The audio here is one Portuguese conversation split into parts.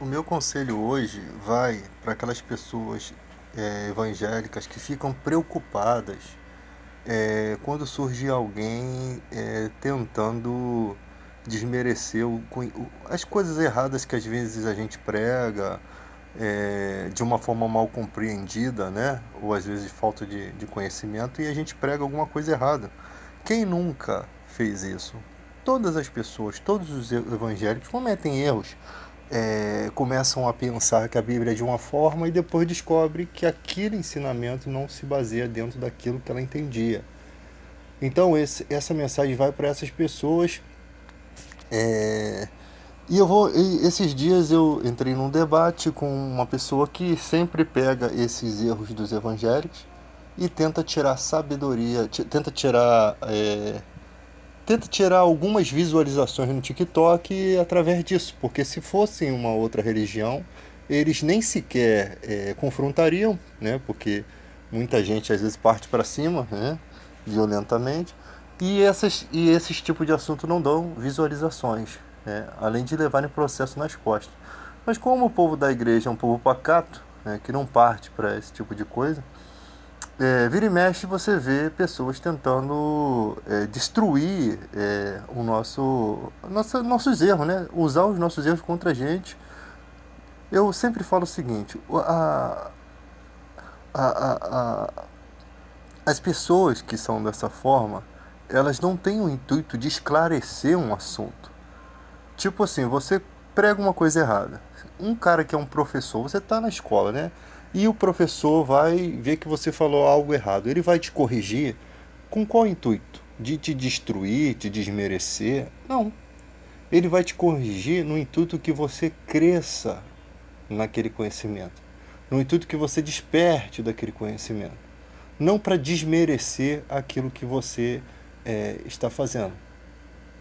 O meu conselho hoje vai para aquelas pessoas evangélicas que ficam preocupadas quando surge alguém tentando desmerecer as coisas erradas que às vezes a gente prega de uma forma mal compreendida, né? Ou às vezes falta de conhecimento e a gente prega alguma coisa errada. Quem nunca fez isso? Todas as pessoas, todos os evangélicos cometem erros, começam a pensar que a Bíblia é de uma forma e depois descobre que aquele ensinamento não se baseia dentro daquilo que ela entendia. Então essa mensagem vai para essas pessoas. é, esses dias eu entrei num debate com uma pessoa que sempre pega esses erros dos evangélicos e tenta tirar sabedoria, tenta tirar algumas visualizações no TikTok através disso, porque se fossem uma outra religião, eles nem sequer confrontariam, né? Porque muita gente às vezes parte para cima, né? Violentamente, e esses tipos de assunto não dão visualizações, né? Além de levarem processo nas costas. Mas como o povo da igreja é um povo pacato, né? Que não parte para esse tipo de coisa, vira e mexe você vê pessoas tentando destruir nossos erros, né? Usar os nossos erros contra a gente. Eu sempre falo o seguinte: a, a, a, as pessoas que são dessa forma, elas não têm o intuito de esclarecer um assunto. Tipo assim, você prega uma coisa errada. Um cara que é um professor, você está na escola, né? E o professor vai ver que você falou algo errado. Ele vai te corrigir com qual intuito? De te destruir, te desmerecer? Não. Ele vai te corrigir no intuito que você cresça naquele conhecimento. No intuito que você desperte daquele conhecimento. Não para desmerecer aquilo que você está fazendo.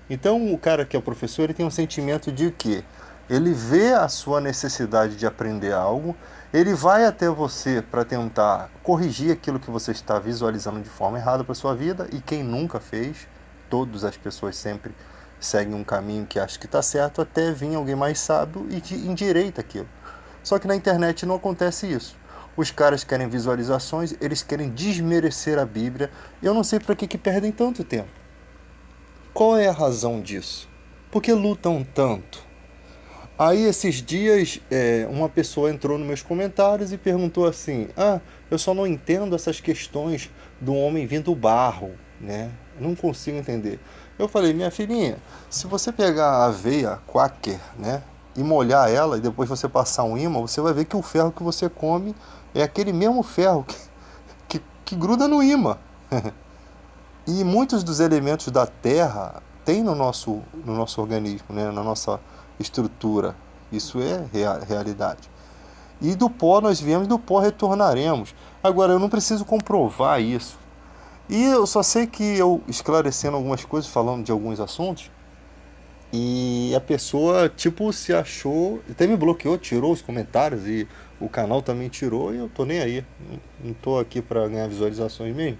Então, o cara que é o professor, ele tem um sentimento de que ele vê a sua necessidade de aprender algo, ele vai até você para tentar corrigir aquilo que você está visualizando de forma errada para sua vida, e quem nunca fez, todas as pessoas sempre seguem um caminho que acha que está certo, até vir alguém mais sábio e endireita aquilo. Só que na internet não acontece isso. Os caras querem visualizações, eles querem desmerecer a Bíblia. Eu não sei para que perdem tanto tempo. Qual é a razão disso? Por que lutam tanto? Aí esses dias uma pessoa entrou nos meus comentários e perguntou assim: "Ah, eu só não entendo essas questões do homem vindo barro, né? Eu não consigo entender." Eu falei: "Minha filhinha, se você pegar a aveia quaker, né, e molhar ela e depois você passar um ímã, você vai ver que o ferro que você come é aquele mesmo ferro que gruda no ímã." E muitos dos elementos da Terra tem no nosso organismo, né? Na nossa estrutura. Isso é realidade. E do pó nós viemos, do pó retornaremos. Agora, eu não preciso comprovar isso. E eu só sei que eu esclarecendo algumas coisas, falando de alguns assuntos, e a pessoa, tipo, se achou, até me bloqueou, tirou os comentários e o canal também tirou e eu tô nem aí. Não tô aqui pra ganhar visualizações mesmo.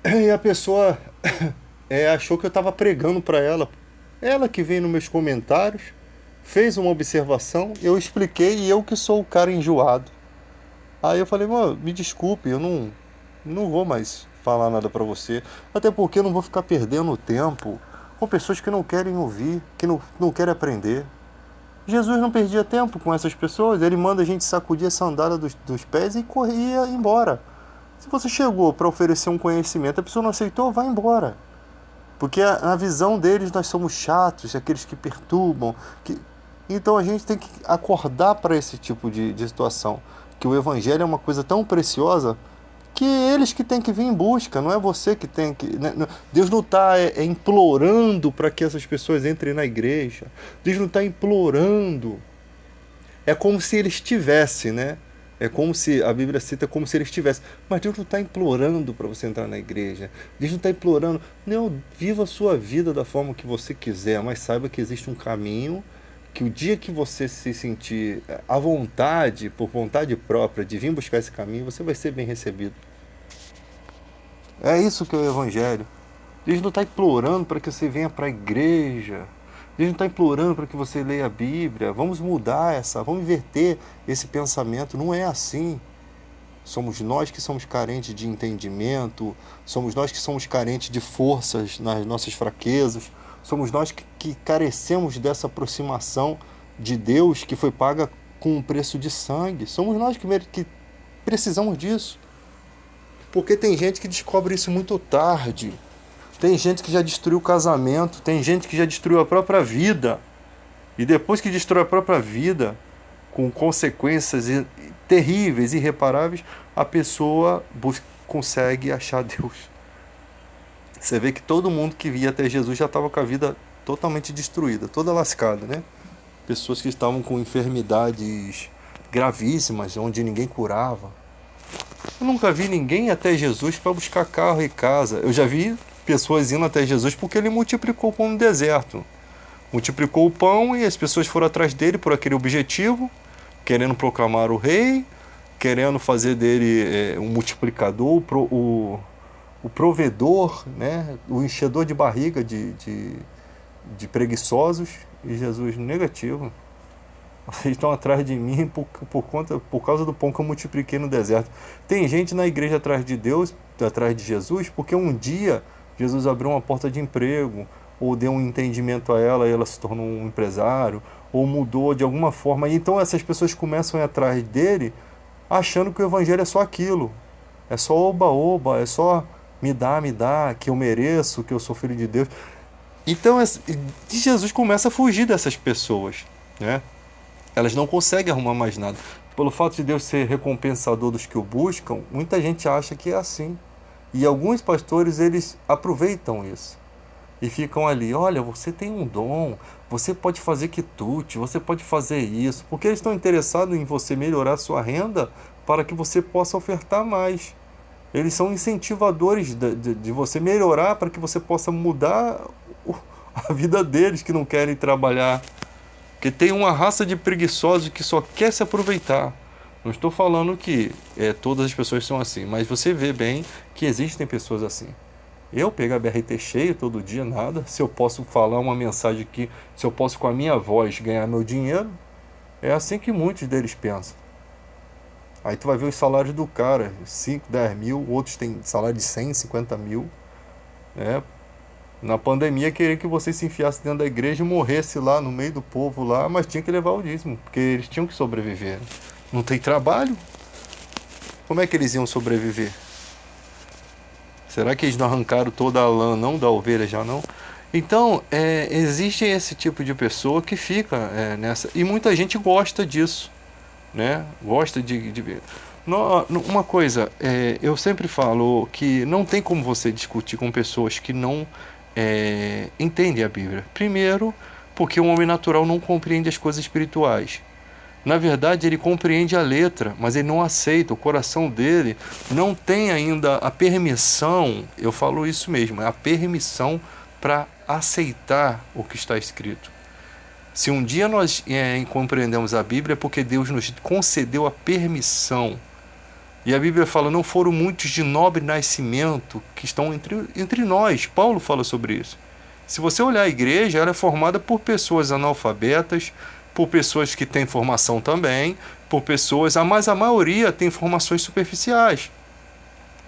E a pessoa achou que eu estava pregando para ela. Ela que veio nos meus comentários, fez uma observação, eu expliquei e eu que sou o cara enjoado. Aí eu falei: "Mano, me desculpe, eu não vou mais falar nada para você. Até porque eu não vou ficar perdendo tempo com pessoas que não querem ouvir, que não querem aprender." Jesus não perdia tempo com essas pessoas, ele manda a gente sacudir a sandália dos pés e corria embora. Se você chegou para oferecer um conhecimento, a pessoa não aceitou, vai embora. Porque na visão deles nós somos chatos, aqueles que perturbam. Então a gente tem que acordar para esse tipo de situação. Que o evangelho é uma coisa tão preciosa que é eles que têm que vir em busca, não é você que tem que. Né? Deus não está implorando para que essas pessoas entrem na igreja. Deus não está implorando. É como se ele estivesse, né? É como se a Bíblia cita como se ele estivesse. Mas Deus não está implorando para você entrar na igreja. Deus não está implorando. Não, viva a sua vida da forma que você quiser, mas saiba que existe um caminho que o dia que você se sentir à vontade, por vontade própria, de vir buscar esse caminho, você vai ser bem recebido. É isso que é o Evangelho. Deus não está implorando para que você venha para a igreja. Deus não está implorando para que você leia a Bíblia. Vamos mudar vamos inverter esse pensamento. Não é assim. Somos nós que somos carentes de entendimento, somos nós que somos carentes de forças nas nossas fraquezas, somos nós que carecemos dessa aproximação de Deus que foi paga com um preço de sangue. Somos nós que precisamos disso. Porque tem gente que descobre isso muito tarde. Tem gente que já destruiu o casamento, tem gente que já destruiu a própria vida. E depois que destrói a própria vida, com consequências terríveis, irreparáveis, a pessoa consegue achar Deus. Você vê que todo mundo que via até Jesus já estava com a vida totalmente destruída, toda lascada, né? Pessoas que estavam com enfermidades gravíssimas, onde ninguém curava. Eu nunca vi ninguém ir até Jesus para buscar carro e casa. Eu já vi pessoas indo até Jesus porque ele multiplicou o pão no deserto. Multiplicou o pão e as pessoas foram atrás dele por aquele objetivo, querendo proclamar o rei, querendo fazer dele um multiplicador, o provedor, né? O enchedor de barriga de preguiçosos. E Jesus, negativo. Vocês estão atrás de mim por causa do pão que eu multipliquei no deserto. Tem gente na igreja atrás de Deus, atrás de Jesus, porque um dia Jesus abriu uma porta de emprego, ou deu um entendimento a ela e ela se tornou um empresário, ou mudou de alguma forma. E então essas pessoas começam a ir atrás dele, achando que o evangelho é só aquilo. É só oba-oba, é só me dá, que eu mereço, que eu sou filho de Deus. Então Jesus começa a fugir dessas pessoas, né? Elas não conseguem arrumar mais nada. Pelo fato de Deus ser recompensador dos que o buscam, muita gente acha que é assim. E alguns pastores, eles aproveitam isso. E ficam ali, olha, você tem um dom, você pode fazer quitute, você pode fazer isso. Porque eles estão interessados em você melhorar a sua renda para que você possa ofertar mais. Eles são incentivadores de você melhorar para que você possa mudar a vida deles que não querem trabalhar. Porque tem uma raça de preguiçosos que só quer se aproveitar. Não estou falando que todas as pessoas são assim, mas você vê bem que existem pessoas assim. Eu pego a BRT cheio todo dia, nada. Se eu posso falar uma mensagem aqui, se eu posso com a minha voz ganhar meu dinheiro, é assim que muitos deles pensam. Aí tu vai ver os salários do cara, 5, 10 mil, outros têm salário de 100, 50 mil. Né? Na pandemia queria que você se enfiasse dentro da igreja e morresse lá no meio do povo lá, mas tinha que levar o dízimo, porque eles tinham que sobreviver. Não tem trabalho? Como é que eles iam sobreviver? Será que eles não arrancaram toda a lã, não, da ovelha já não? Então, existe esse tipo de pessoa que fica nessa... E muita gente gosta disso, né? Gosta de ver. Uma coisa, eu sempre falo que não tem como você discutir com pessoas que não entendem a Bíblia. Primeiro, porque o homem natural não compreende as coisas espirituais. Na verdade, ele compreende a letra, mas ele não aceita. O coração dele não tem ainda a permissão, eu falo isso mesmo, a permissão para aceitar o que está escrito. Se um dia nós compreendemos a Bíblia, é porque Deus nos concedeu a permissão. E a Bíblia fala, não foram muitos de nobre nascimento que estão entre nós. Paulo fala sobre isso. Se você olhar a igreja, ela é formada por pessoas analfabetas, por pessoas que têm formação também, por pessoas, mas a maioria tem formações superficiais.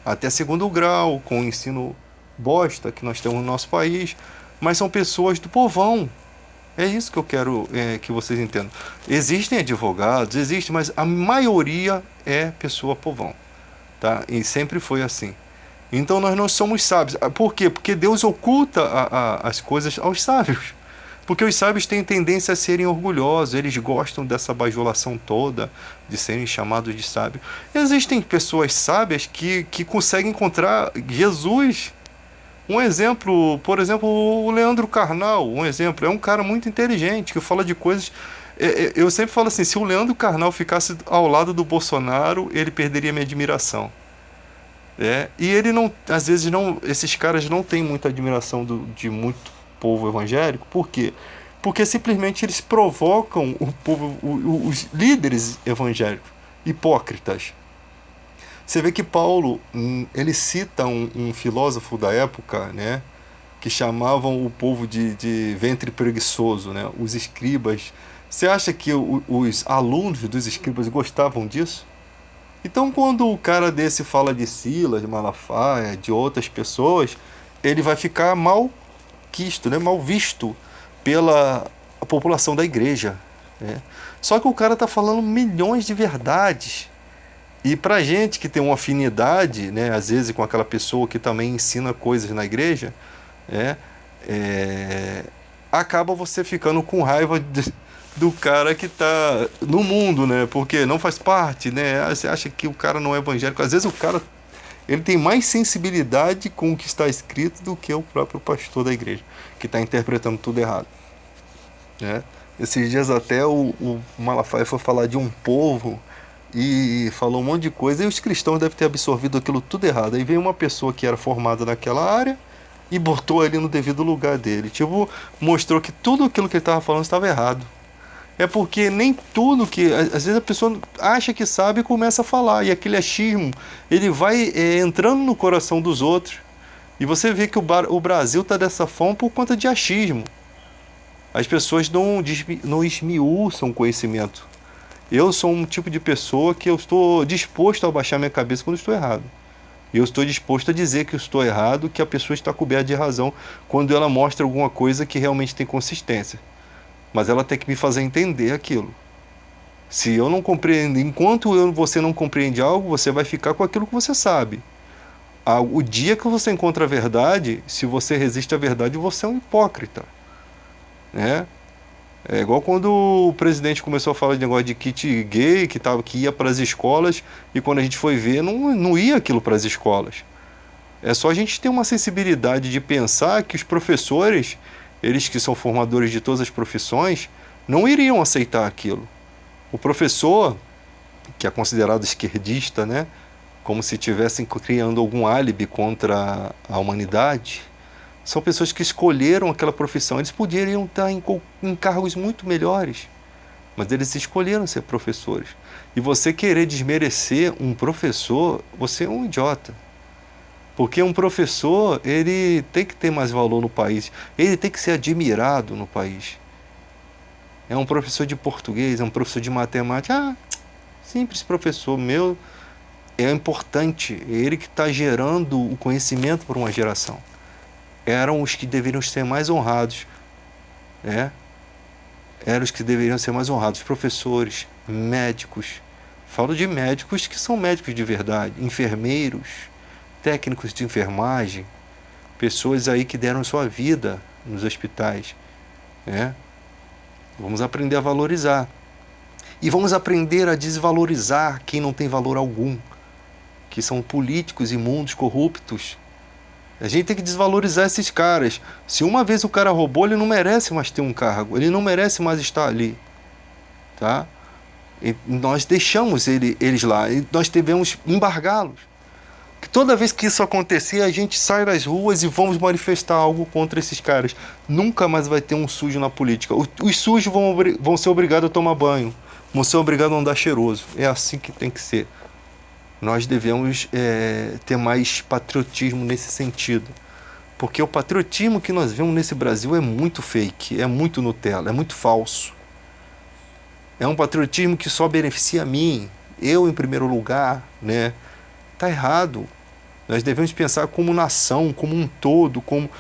Até segundo grau, com o ensino bosta que nós temos no nosso país, mas são pessoas do povão. É isso que eu quero que vocês entendam. Existem advogados, mas a maioria é pessoa povão, tá? E sempre foi assim. Então nós não somos sábios. Por quê? Porque Deus oculta as coisas aos sábios. Porque os sábios têm tendência a serem orgulhosos, eles gostam dessa bajulação toda, de serem chamados de sábios. Existem pessoas sábias que conseguem encontrar Jesus. Um exemplo, por exemplo, o Leandro Carnal, um exemplo, é um cara muito inteligente, que fala de coisas... Eu sempre falo assim, se o Leandro Carnal ficasse ao lado do Bolsonaro, ele perderia minha admiração. E ele não, às vezes, esses caras não têm muita admiração de muito povo evangélico. Por quê? Porque simplesmente eles provocam o povo, os líderes evangélicos, hipócritas. Você vê que Paulo, ele cita um filósofo da época, né? que chamavam o povo de ventre preguiçoso, né? Os escribas. Você acha que os alunos dos escribas gostavam disso? Então, quando o cara desse fala de Silas, de Malafaia, de outras pessoas, ele vai ficar mal quisto, né? Mal visto pela população da igreja, né? Só que o cara tá falando milhões de verdades. E pra gente que tem uma afinidade, né, às vezes com aquela pessoa que também ensina coisas na igreja, né, é, acaba você ficando com raiva do cara que tá no mundo, né? Porque não faz parte, né? Você acha que o cara não é evangélico. Às vezes o cara ele tem mais sensibilidade com o que está escrito do que o próprio pastor da igreja, que está interpretando tudo errado, né? Esses dias até o Malafaia foi falar de um povo e falou um monte de coisa, e os cristãos devem ter absorvido aquilo tudo errado. Aí veio uma pessoa que era formada naquela área e botou ele no devido lugar dele. Tipo, mostrou que tudo aquilo que ele estava falando estava errado. É porque nem tudo que... Às vezes a pessoa acha que sabe e começa a falar. E aquele achismo, ele vai entrando no coração dos outros. E você vê que o Brasil está dessa forma por conta de achismo. As pessoas não esmiuçam conhecimento. Eu sou um tipo de pessoa que eu estou disposto a abaixar minha cabeça quando estou errado. E eu estou disposto a dizer que eu estou errado, que a pessoa está coberta de razão quando ela mostra alguma coisa que realmente tem consistência. Mas ela tem que me fazer entender aquilo. Se eu não compreendo, enquanto você não compreende algo, você vai ficar com aquilo que você sabe. O dia que você encontra a verdade, se você resiste à verdade, você é um hipócrita, né? É igual quando o presidente começou a falar de negócio de kit gay, que ia para as escolas, e quando a gente foi ver, não ia aquilo para as escolas. É só a gente ter uma sensibilidade de pensar que os professores, eles que são formadores de todas as profissões, não iriam aceitar aquilo. O professor, que é considerado esquerdista, né, como se estivessem criando algum álibi contra a humanidade, são pessoas que escolheram aquela profissão. Eles poderiam estar em cargos muito melhores, mas eles escolheram ser professores. E você querer desmerecer um professor, você é um idiota. Porque um professor, ele tem que ter mais valor no país. Ele tem que ser admirado no país. É um professor de português, é um professor de matemática. Ah, simples professor meu. É importante. É ele que está gerando o conhecimento para uma geração. Eram os que deveriam ser mais honrados, né? Eram os que deveriam ser mais honrados. Professores, médicos. Falo de médicos que são médicos de verdade. Enfermeiros, técnicos de enfermagem. Pessoas aí que deram sua vida nos hospitais, né? Vamos aprender a valorizar. E vamos aprender a desvalorizar quem não tem valor algum, que são políticos imundos, corruptos. A gente tem que desvalorizar esses caras. Se uma vez o cara roubou, ele não merece mais ter um cargo, ele não merece mais estar ali, tá? E nós deixamos eles lá, e nós devemos embargá-los. Toda vez que isso acontecer, a gente sai das ruas e vamos manifestar algo contra esses caras. Nunca mais vai ter um sujo na política. Os sujos vão ser obrigados a tomar banho, vão ser obrigados a andar cheiroso. É assim que tem que ser. Nós devemos ter mais patriotismo nesse sentido. Porque o patriotismo que nós vemos nesse Brasil é muito fake, é muito Nutella, é muito falso. É um patriotismo que só beneficia a mim, eu em primeiro lugar, né? Tá errado. Nós devemos pensar como nação, como um todo, como...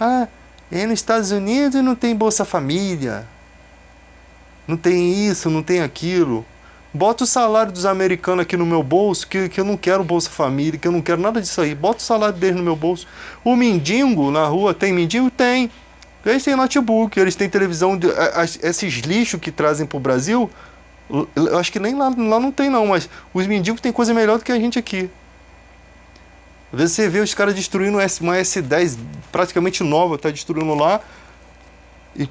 Ah, nos Estados Unidos não tem Bolsa Família. Não tem isso, não tem aquilo. Bota o salário dos americanos aqui no meu bolso, que eu não quero Bolsa Família, que eu não quero nada disso aí. Bota o salário deles no meu bolso. O mendigo na rua, tem mendigo? Tem. Eles têm notebook, eles têm televisão. Esses lixos que trazem pro Brasil, eu acho que nem lá não tem não, mas os mendigos têm coisa melhor do que a gente aqui. Às vezes você vê os caras destruindo uma S10 praticamente nova, tá destruindo lá, e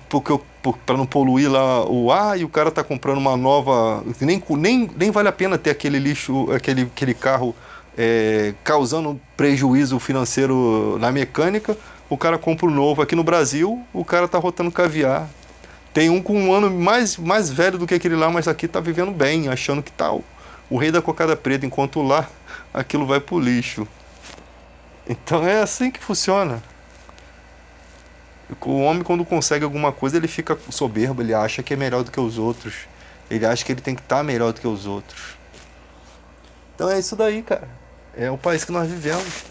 para não poluir lá o ar, e o cara tá comprando uma nova, nem vale a pena ter aquele lixo, aquele carro causando prejuízo financeiro na mecânica. O cara compra um novo. Aqui no Brasil, o cara tá rotando caviar. Tem um com um ano mais velho do que aquele lá, mas aqui tá vivendo bem, achando que tá o rei da cocada preta, enquanto lá aquilo vai pro lixo. Então é assim que funciona. O homem, quando consegue alguma coisa, ele fica soberbo, ele acha que é melhor do que os outros. Ele acha que ele tem que estar melhor do que os outros. Então é isso daí, cara. É o país que nós vivemos.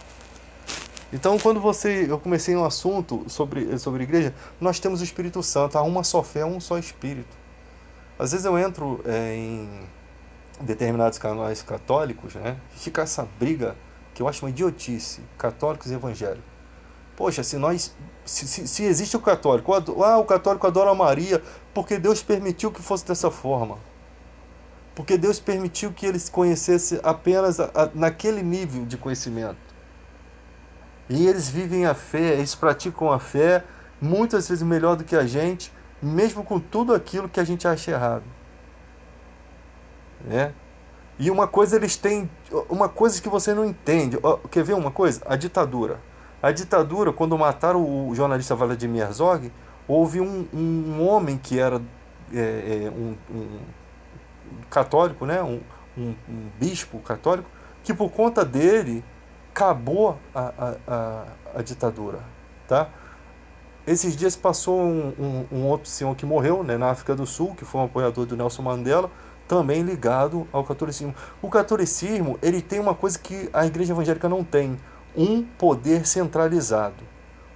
Então, quando eu comecei um assunto sobre igreja, nós temos o Espírito Santo, há uma só fé, um só Espírito. Às vezes eu entro em determinados canais católicos, né? Fica essa briga que eu acho uma idiotice, católicos e evangélicos. Poxa, se existe o católico, o católico adora a Maria porque Deus permitiu que fosse dessa forma. Porque Deus permitiu que eles conhecessem apenas naquele nível de conhecimento. E eles vivem a fé, eles praticam a fé muitas vezes melhor do que a gente, mesmo com tudo aquilo que a gente acha errado. Né? E uma coisa eles têm, uma coisa que você não entende. Quer ver uma coisa? A ditadura. A ditadura, quando mataram o jornalista Vladimir Herzog, houve um homem que era um católico, né? Um bispo católico, que por conta dele acabou a ditadura. Tá? Esses dias passou um outro senhor que morreu, né, na África do Sul, que foi um apoiador do Nelson Mandela, também ligado ao catolicismo. O catolicismo, ele tem uma coisa que a igreja evangélica não tem, um poder centralizado,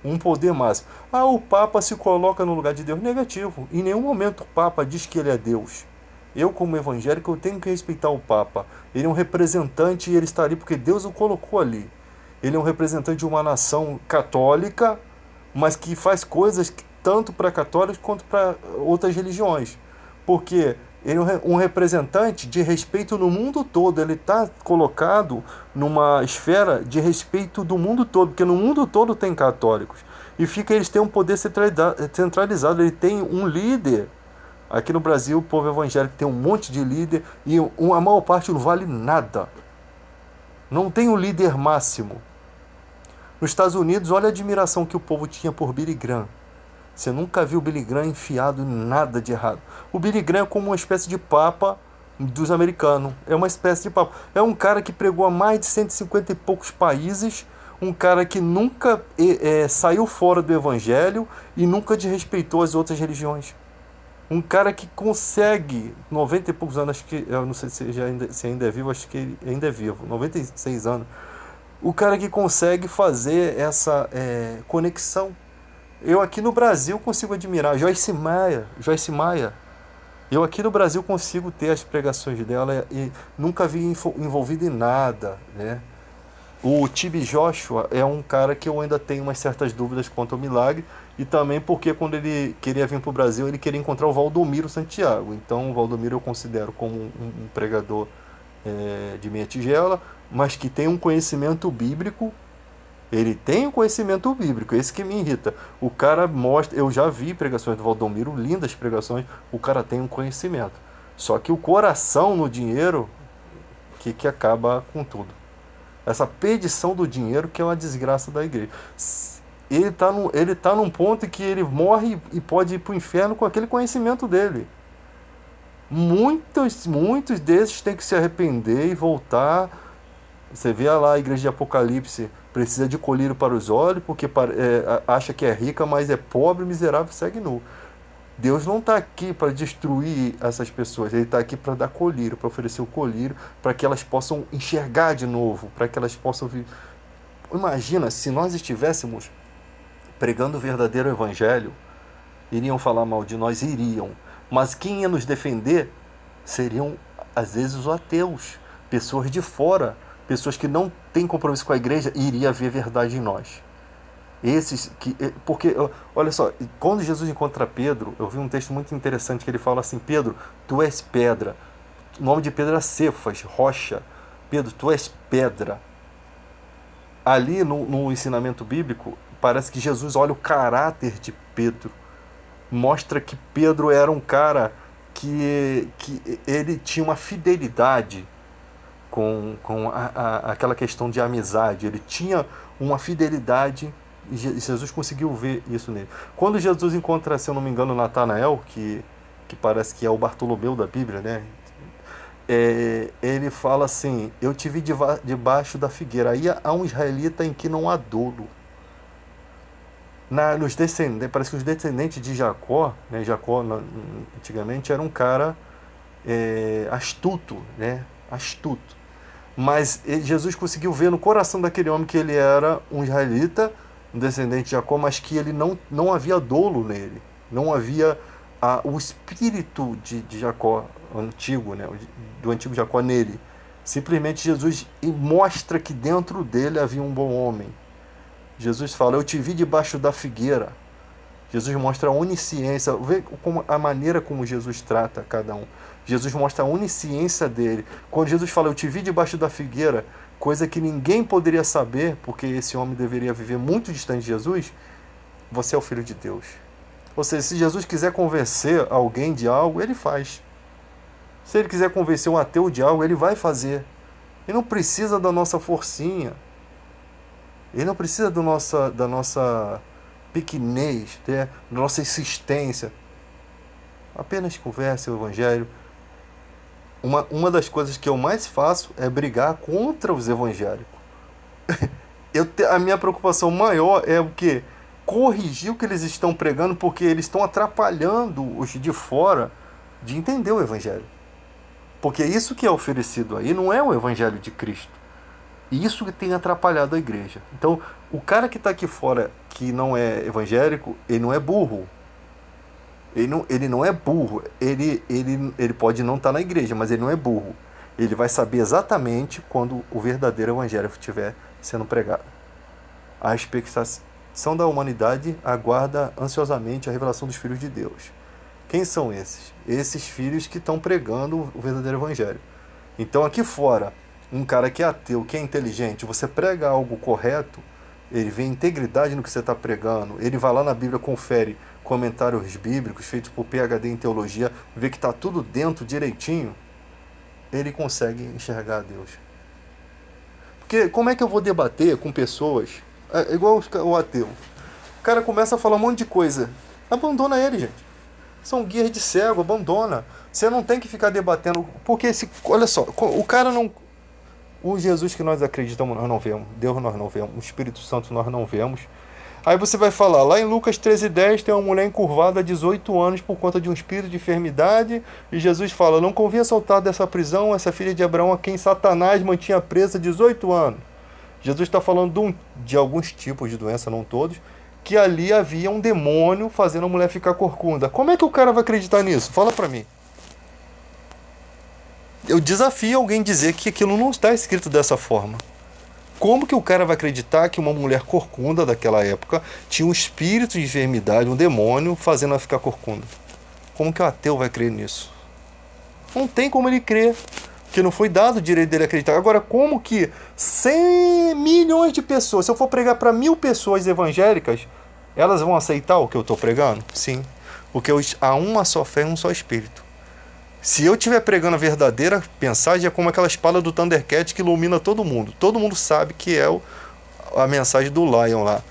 um poder máximo. O Papa se coloca no lugar de Deus. Negativo. Em nenhum momento o Papa diz que ele é Deus. Eu, como evangélico, eu tenho que respeitar o Papa. Ele é um representante e ele está ali porque Deus o colocou ali. Ele é um representante de uma nação católica, mas que faz coisas tanto para católicos quanto para outras religiões. Porque ele é um representante de respeito no mundo todo. Ele está colocado numa esfera de respeito do mundo todo, porque no mundo todo tem católicos. E eles têm um poder centralizado, ele tem um líder. Aqui no Brasil, o povo evangélico tem um monte de líder e a maior parte não vale nada. Não tem um líder máximo. Nos Estados Unidos, olha a admiração que o povo tinha por Billy Graham. Você nunca viu o Billy Graham enfiado em nada de errado. O Billy Graham é como uma espécie de papa dos americanos. É uma espécie de papa. É um cara que pregou a mais de 150 e poucos países. Um cara que nunca saiu fora do evangelho e nunca desrespeitou as outras religiões. Um cara que consegue, 90 e poucos anos, acho que, eu não sei se ainda é vivo, acho que ele ainda é vivo, 96 anos. O cara que consegue fazer essa conexão. Eu aqui no Brasil consigo admirar Joyce Maia. Eu aqui no Brasil consigo ter as pregações dela e nunca vi envolvido em nada, né? O Tibi Joshua é um cara que eu ainda tenho umas certas dúvidas quanto ao milagre, e também porque quando ele queria vir para o Brasil, ele queria encontrar o Valdomiro Santiago. Então o Valdomiro eu considero como um pregador de meia tigela, mas que tem um conhecimento bíblico. Ele tem um conhecimento bíblico, esse que me irrita. O cara mostra, eu já vi pregações do Valdomiro, lindas pregações, o cara tem um conhecimento. Só que o coração no dinheiro que acaba com tudo. Essa perdição do dinheiro que é uma desgraça da igreja. Ele tá num ponto em que ele morre e pode ir para o inferno com aquele conhecimento dele. Muitos desses têm que se arrepender e voltar. Você vê lá a igreja de Apocalipse, precisa de colírio para os olhos, porque acha que é rica, mas é pobre, miserável, segue nu. Deus não está aqui para destruir essas pessoas, Ele está aqui para dar colírio, para oferecer o colírio, para que elas possam enxergar de novo, para que elas possam vir. Imagina, se nós estivéssemos pregando o verdadeiro evangelho, iriam falar mal de nós? Iriam. Mas quem ia nos defender seriam, às vezes, os ateus, pessoas de fora, pessoas que não têm compromisso com a igreja, e iria ver verdade em nós. Porque, olha só, quando Jesus encontra Pedro, eu vi um texto muito interessante que ele fala assim: Pedro, tu és pedra. O nome de Pedro era Cefas, rocha. Pedro, tu és pedra. Ali no ensinamento bíblico, parece que Jesus olha o caráter de Pedro. Mostra que Pedro era um cara que ele tinha uma fidelidade com aquela questão de amizade. Ele tinha uma fidelidade. E Jesus conseguiu ver isso nele. Quando Jesus encontra, se eu não me engano, Natanael, que parece que é o Bartolomeu da Bíblia, né? Ele fala assim: eu te vi debaixo da figueira. Aí há um israelita em que não há dolo. Nos descendentes, parece que os descendentes de Jacó, né, antigamente era um cara astuto, né? Astuto. Mas Jesus conseguiu ver no coração daquele homem que ele era um israelita, um descendente de Jacó, mas que ele não havia dolo nele. Não havia o espírito de Jacó antigo, né? Do antigo Jacó nele. Simplesmente Jesus mostra que dentro dele havia um bom homem. Jesus fala, eu te vi debaixo da figueira. Jesus mostra a onisciência, vê a maneira como Jesus trata cada um. Jesus mostra a onisciência dele. Quando Jesus fala, eu te vi debaixo da figueira, coisa que ninguém poderia saber, porque esse homem deveria viver muito distante de Jesus, você é o Filho de Deus. Ou seja, se Jesus quiser convencer alguém de algo, ele faz. Se ele quiser convencer um ateu de algo, ele vai fazer. Ele não precisa da nossa forcinha. Ele não precisa da nossa pequenez, né? Da nossa insistência. Apenas converse o Evangelho. Uma das coisas que eu mais faço é brigar contra os evangélicos. A minha preocupação maior é o quê? Corrigir o que eles estão pregando, porque eles estão atrapalhando os de fora de entender o Evangelho. Porque isso que é oferecido aí não é o Evangelho de Cristo. E isso que tem atrapalhado a igreja. Então, o cara que está aqui fora, que não é evangélico, ele não é burro. Ele não é burro. Ele pode não estar na igreja, mas ele não é burro. Ele vai saber exatamente quando o verdadeiro evangelho estiver sendo pregado. A expectação da humanidade aguarda ansiosamente a revelação dos filhos de Deus. Quem são esses? Esses filhos que estão pregando o verdadeiro evangelho. Então, aqui fora, um cara que é ateu, que é inteligente, você prega algo correto, ele vê integridade no que você está pregando, ele vai lá na Bíblia, confere comentários bíblicos feitos por PhD em teologia, vê que está tudo dentro direitinho, ele consegue enxergar a Deus. Porque como é que eu vou debater com pessoas, igual o ateu? O cara começa a falar um monte de coisa, abandona ele, gente. São guias de cego, abandona. Você não tem que ficar debatendo, porque olha só, o cara não... O Jesus que nós acreditamos, nós não vemos. Deus nós não vemos. O Espírito Santo nós não vemos. Aí você vai falar, lá em Lucas 13:10 tem uma mulher encurvada há 18 anos por conta de um espírito de enfermidade. E Jesus fala, não convinha soltar dessa prisão essa filha de Abraão a quem Satanás mantinha presa há 18 anos. Jesus está falando de alguns tipos de doença, não todos, que ali havia um demônio fazendo a mulher ficar corcunda. Como é que o cara vai acreditar nisso? Fala pra mim. Eu desafio alguém a dizer que aquilo não está escrito dessa forma. Como que o cara vai acreditar que uma mulher corcunda daquela época tinha um espírito de enfermidade, um demônio, fazendo ela ficar corcunda? Como que o ateu vai crer nisso? Não tem como ele crer, porque não foi dado o direito dele acreditar. Agora, como que 100 milhões de pessoas, se eu for pregar para 1000 pessoas evangélicas, elas vão aceitar o que eu estou pregando? Sim, porque há uma só fé e um só espírito. Se eu estiver pregando a verdadeira mensagem, é como aquela espada do Thundercat que ilumina todo mundo. Todo mundo sabe que é a mensagem do Lion lá.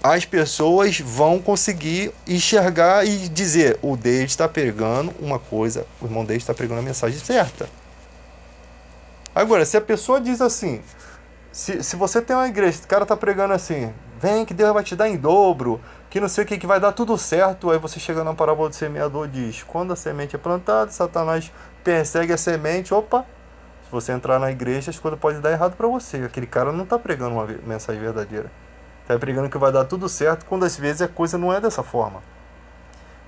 As pessoas vão conseguir enxergar e dizer, o David está pregando uma coisa, o irmão David está pregando a mensagem certa. Agora, se a pessoa diz assim, se você tem uma igreja, o cara está pregando assim, vem que Deus vai te dar em dobro, que não sei o que vai dar tudo certo, aí você chega na parábola do semeador e diz, quando a semente é plantada, Satanás persegue a semente, opa, se você entrar na igreja, as coisas podem dar errado para você. Aquele cara não está pregando uma mensagem verdadeira. Está pregando que vai dar tudo certo, quando às vezes a coisa não é dessa forma.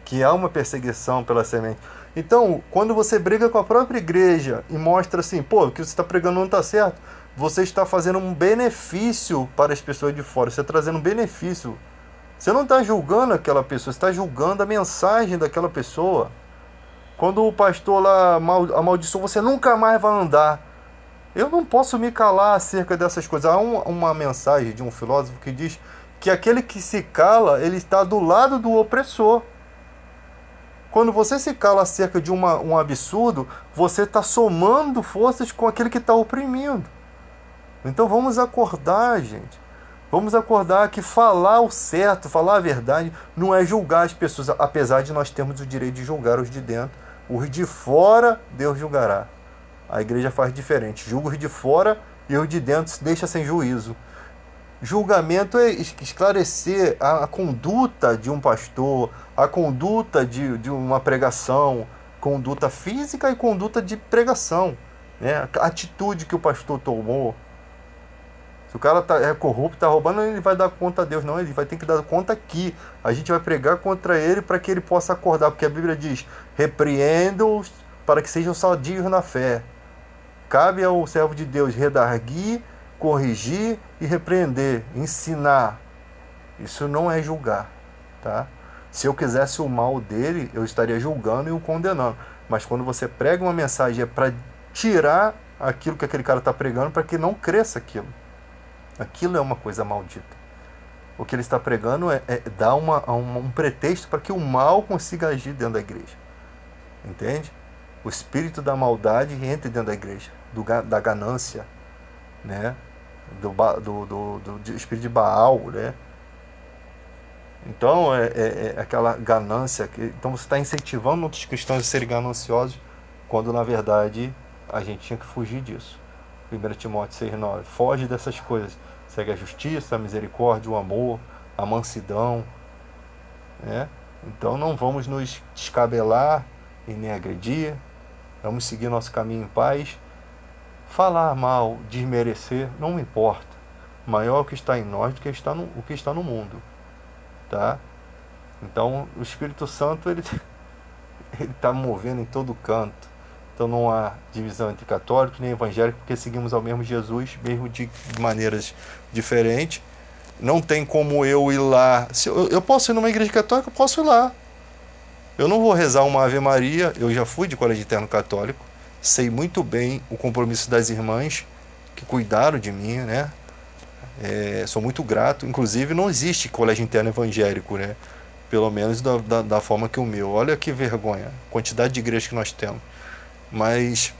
Que há uma perseguição pela semente. Então, quando você briga com a própria igreja e mostra assim, pô, o que você está pregando não está certo, você está fazendo um benefício para as pessoas de fora, você está trazendo um benefício. Você não está julgando aquela pessoa, você está julgando a mensagem daquela pessoa. Quando o pastor lá amaldiçoou, você nunca mais vai andar. Eu não posso me calar acerca dessas coisas. Há uma mensagem de um filósofo que diz que aquele que se cala, ele está do lado do opressor. Quando você se cala acerca de um absurdo, você está somando forças com aquele que está oprimindo. Então vamos acordar, gente. Vamos acordar que falar o certo, falar a verdade, não é julgar as pessoas, apesar de nós termos o direito de julgar os de dentro. Os de fora, Deus julgará. A igreja faz diferente. Julga os de fora e os de dentro se deixa sem juízo. Julgamento é esclarecer a conduta de um pastor, a conduta de uma pregação, conduta física e conduta de pregação, né? A atitude que o pastor tomou. Se o cara é corrupto, está roubando, ele vai dar conta a Deus. Não, ele vai ter que dar conta aqui. A gente vai pregar contra ele para que ele possa acordar, porque a Bíblia diz: repreenda-os para que sejam sadios na fé. Cabe ao servo de Deus redarguir, corrigir e repreender, ensinar. Isso não é julgar, tá? Se eu quisesse o mal dele, eu estaria julgando e o condenando. Mas quando você prega uma mensagem, é para tirar aquilo que aquele cara está pregando, para que não cresça aquilo. Aquilo é uma coisa maldita. O que ele está pregando é dar um pretexto para que o mal consiga agir dentro da igreja. Entende? O espírito da maldade entre dentro da igreja, da ganância, né? Do espírito de Baal, né? Então é aquela ganância então você está incentivando outros cristãos a serem gananciosos, quando na verdade a gente tinha que fugir disso. 1 Timóteo 6,9, foge dessas coisas, segue a justiça, a misericórdia, o amor, a mansidão, né? Então não vamos nos descabelar e nem agredir, vamos seguir nosso caminho em paz. Falar mal, desmerecer, não me importa. Maior o que está em nós do que o que está no mundo, tá? Então o Espírito Santo ele está movendo em todo canto. Então não há divisão entre católicos nem evangélicos, porque seguimos ao mesmo Jesus, mesmo de maneiras diferentes. Não tem como eu ir lá. Se eu posso ir numa igreja católica, eu posso ir lá. Eu não vou rezar uma Ave Maria. Eu já fui de colégio interno católico, sei muito bem o compromisso das irmãs que cuidaram de mim, né? Sou muito grato. Inclusive não existe colégio interno evangélico, né? Pelo menos da forma que o meu. Olha que vergonha, a quantidade de igrejas que nós temos. Mas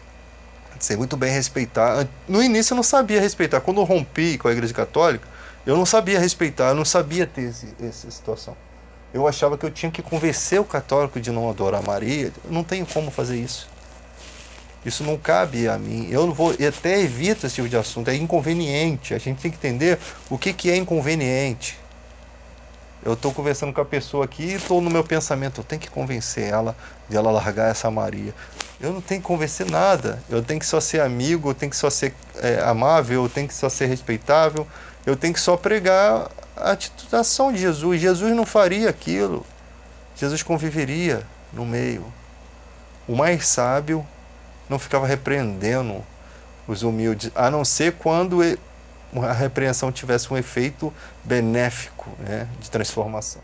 sei muito bem respeitar. No início eu não sabia respeitar. Quando eu rompi com a igreja católica, eu não sabia respeitar, eu não sabia ter essa situação. Eu achava que eu tinha que convencer o católico de não adorar Maria. Eu não tenho como fazer isso. Isso não cabe a mim. Eu até evito esse tipo de assunto. É inconveniente. A gente tem que entender o que é inconveniente. Eu estou conversando com a pessoa aqui e estou no meu pensamento, eu tenho que convencer ela de ela largar essa Maria. Eu não tenho que convencer nada. Eu tenho que só ser amigo, eu tenho que só ser amável, eu tenho que só ser respeitável, eu tenho que só pregar a ação de Jesus. Jesus não faria aquilo. Jesus conviveria no meio. O mais sábio não ficava repreendendo os humildes, a não ser quando a repreensão tivesse um efeito benéfico, né, de transformação.